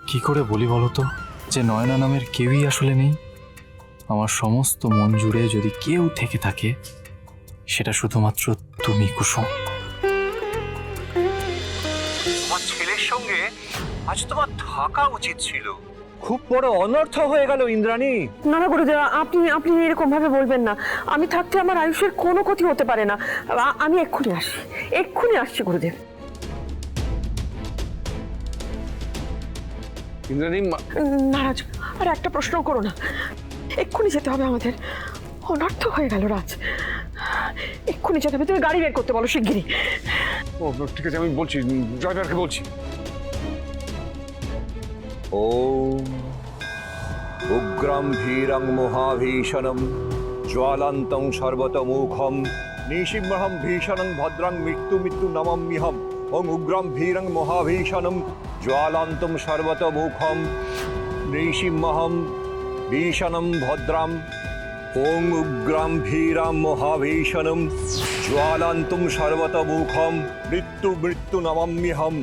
কি করে বলি বলতো যে নয়না নামের কেউই আসলে নেই? আমার সমস্ত মন জুড়ে যদি কেউ থেকে থাকে সেটা শুধুমাত্র তুমি, কুসুম। তোমার ছেলের সঙ্গে আজ তোমার থাকা উচিত ছিল। খুব বড় অনর্থ হয়ে গেল ইন্দ্রাণী। না না গুরুদেব, আপনি আপনি এরকম ভাবে বলবেন না। আমি থাকতে আমার আয়ুষের কোনো ক্ষতি হতে পারে না। আমি এক্ষুনি আসছি গুরুদেব। ইন্দ্রাণী নারাজ, আর একটা প্রশ্ন করো না। এক্ষুনি যেতে হবে আমাদের। অনর্থ হয়ে গেল রাজ, এক্ষুনি যেতে হবে। তুমি গাড়ি বের করতে বলো শিগগিরই। ও ঠিক আছে, আমি বলছি, ড্রাইভারকে বলছি। ওম উগ্রম ভীরং মহাভীষণম জ্বালান্তং সর্বতমুখম নিশিম্হম ভীষণং ভদ্রং মৃত্যু মৃত্যু নমাম্যহম। ওং উগ্রম ভীরং মহাভীষণম জ্বালান্তং সর্বতমুখম নিশিম্হম ভীষণং ভদ্রম। ওং উগ্রম ভীরং মহাভীষণম জ্বালান্তং সর্বতমুখম মৃত্যু মৃত্যু নমাম্যহম।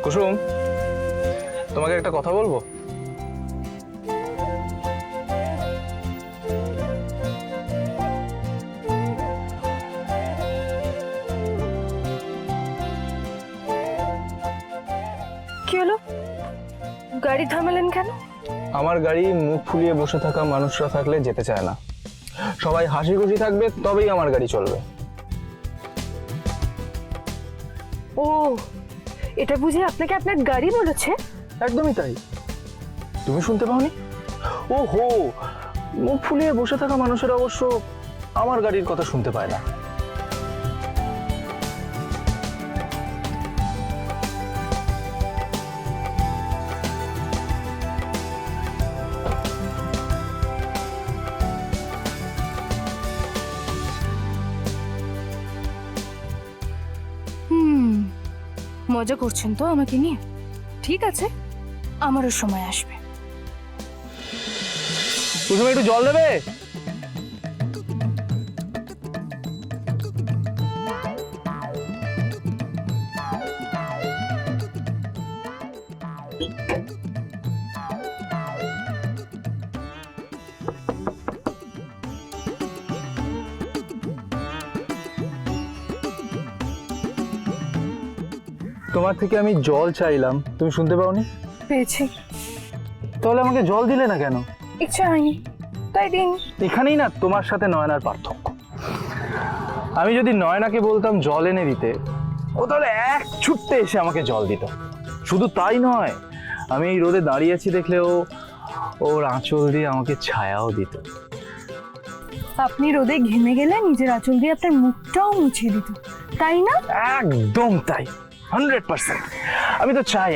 কুসুম, তোমাকে একটা কথা বলবো। কি হলো? গাড়ি থামালেন কেন? আমার গাড়ি মুখ ফুলিয়ে বসে থাকা মানুষরা থাকলে যেতে চায় না। সবাই হাসি খুশি থাকবে তবেই আমার গাড়ি চলবে। ও, এটা বুঝি আপনাকে আপনার গাড়ি বলেছে? একদমই তাই। তুমি শুনতে পাওনি? ও হো, মুখ ফুলিয়ে বসে থাকা মানুষেরা অবশ্য আমার গাড়ির কথা শুনতে পায় না। মজা করছেন তো আমাকে নিয়ে? ঠিক আছে, আমারও সময় আসবে। কুসুম, একটু জল দেবে? তোমার থেকে আমি জল চাইলাম, তুমি শুনতে পাওনি? পেয়েছি। তাহলে আমাকে জল দিলে না কেন? ইচ্ছা হয়নি তাই দিন। এখানেই না তোমার সাথে নয়নার পার্থক্য। আমি যদি নয়নাকে বলতাম জল এনে দিতে, ও তাহলে এক ছুটতে এসে আমাকে জল দিত। শুধু তাই নয়, আমি এই রোদে দাঁড়িয়ে আছি দেখলে ওর আঁচল দিয়ে আমাকে ছায়াও দিত। আপনি রোদে ঘেমে গেলে নিজের আঁচল দিয়ে আপনার মুখটাও মুছিয়ে দিত, তাই না? একদম তাই, 100%। আমি তো চাই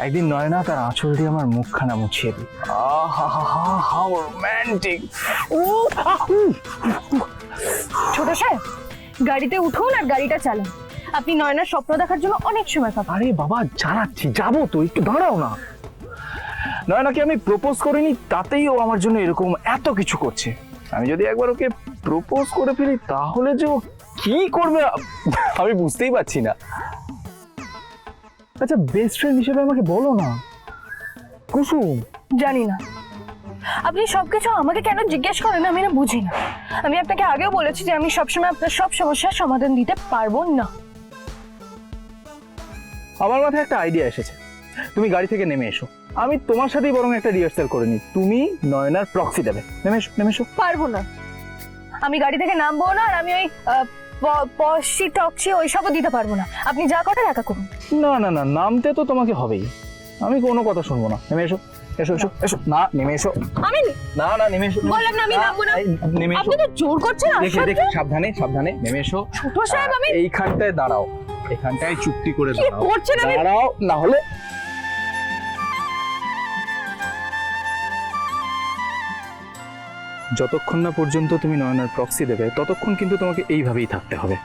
একদিন নয়না তার আঁচল দিয়ে আমার মুখখানা মুছিয়ে দিই। How romantic! ছোট সাহেব, গাড়িতে উঠুন আর গাড়িটা চালান। আপনি নয়নার স্বপ্ন দেখার জন্য অনেক সময় পাবেন। আরে বাবা, জানাচ্ছি, যাবো তো, একটু দাঁড়াও না। নয়নাকে আমি প্রপোজ করিনি, তাতেই ও আমার জন্য এরকম এত কিছু করছে। আমি যদি একবার ওকে প্রপোজ করে ফেলি তাহলে যে ও কি করবে আমি বুঝতেই পারছি না। আচ্ছা, বেস্ট ফ্রেন্ড হিসেবে আমাকে বলো না কুসুম। জানি না আপনি সবকিছু আমাকে কেন জিজ্ঞেস করেন, আমি না বুঝি না। আমি আপনাকে আগেও বলেছি যে আমি সবসময় আপনার সব সমস্যার সমাধান দিতে পারবো না। আমার মাথায় একটা আইডিয়া এসেছে। তুমি গাড়ি থেকে নেমে এসো, আমি তোমার সাথেই বরং একটা রিহার্সাল করে নিই। তুমি নয়নার প্রক্সি দেবে। নেমে এসো। পারবো না, আমি গাড়ি থেকে নামবো না। আর আমি ওই পশি টক্সি ওইসবও দিতে পারবো না। আপনি যা করেন একা করুন। না না না, নামতে তো তোমাকে হবেই। আমি কোনো কথা শুনবো না। নেমে এসো, এসো এসো এসো। না, নেমে এসো। আমি না না, নেমে এসো। বললাম না আমি নামবো না। নেমে এসো। আপনি তো জোর করছেন। দেখে সাবধানে সাবধানে নেমে এসো। ছোট সাহেব, আমি এইখানটায় দাঁড়াও, এখানটায় চুক্তি করে কি করছেন? আমি দাঁড়াও, না হলে যতক্ষণ না পর্যন্ত তুমি নয়নার প্রক্সি দেবে ততক্ষণ কিন্তু তোমাকে এইভাবেই থাকতে হবে।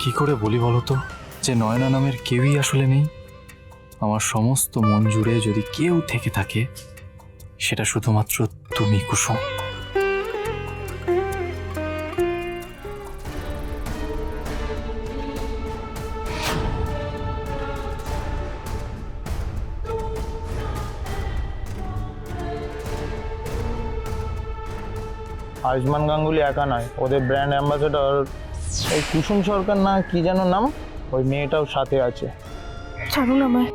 কি করে বলি বলো তো যে নয়না নামের কেউই আসলে নেই? আমার সমস্ত মন জুড়ে যদি কেউ থেকে থাকে সেটা শুধুমাত্র তুমি, কুসুম। আয়ুষ্মান গাঙ্গুলি একা নয়, ওদের ব্র্যান্ড অ্যাম্বাসেডর ওই কুসুম সরকার না কি যেন নাম, ওই মেয়েটাও সাথে আছে। ছাড়ুন আমায়।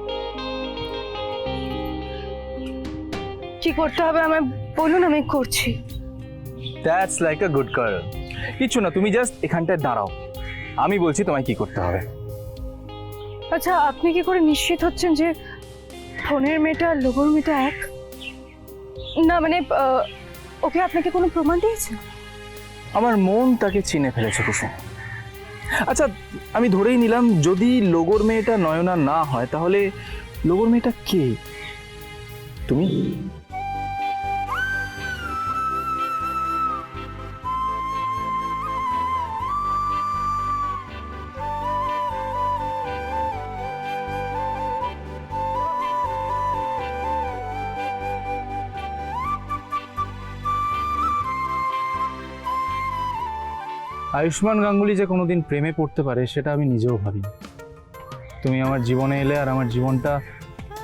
কি করতে হবে আমায় বলুন, আমি করছি। That's like a good girl. কিছু না, তুমি জাস্ট এখানটায় দাঁড়াও, আমি বলছি তোমায় কি করতে হবে। আচ্ছা, আপনি কি করে নিশ্চিত হচ্ছেন যে ফোনের মেয়েটা আর লোগোর মেয়েটা এক? না মানে ওকে আপনাকে কোনো প্রমাণ দিয়েছে? আমার মন তাকে চিনে ফেলেছে কুসুম। আচ্ছা, আমি ধরেই নিলাম যদি লোগোর মেয়েটা নয়না না হয়, তাহলে লোগোর মেয়েটা কে? তুমি? আয়ুষ্মান গাঙ্গুলি যে কোনোদিন প্রেমে পড়তে পারে সেটা আমি নিজেও ভাবিনি। তুমি আমার জীবনে এলে আর আমার জীবনটা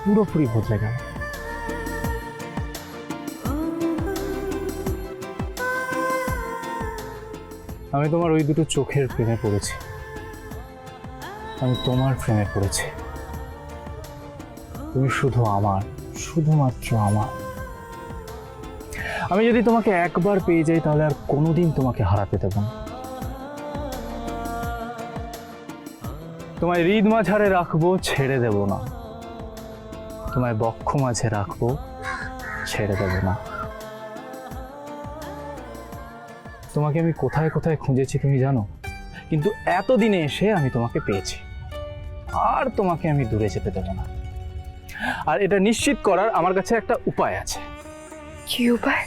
পুরোপুরি বদলে গেল। আমি তোমার ওই দুটো চোখের প্রেমে পড়েছি, আমি তোমার প্রেমে পড়েছি। তুমি শুধু আমার, শুধুমাত্র আমার। আমি যদি তোমাকে একবার পেয়ে যাই তাহলে আর কোনোদিন তোমাকে হারাতে দেব না। তোমায় হৃদ মাঝারে রাখবো, ছেড়ে দেব না। তোমায় বক্ষ মাঝে রাখবো, ছেড়ে দেব না। তোমাকে আমি কোথায় কোথায় খুঁজেছি তুমি জানো, কিন্তু এতদিনে এসে আমি তোমাকে পেয়েছি, আর তোমাকে আমি দূরে যেতে দেব না। আর এটা নিশ্চিত করার আমার কাছে একটা উপায় আছে। কি উপায়?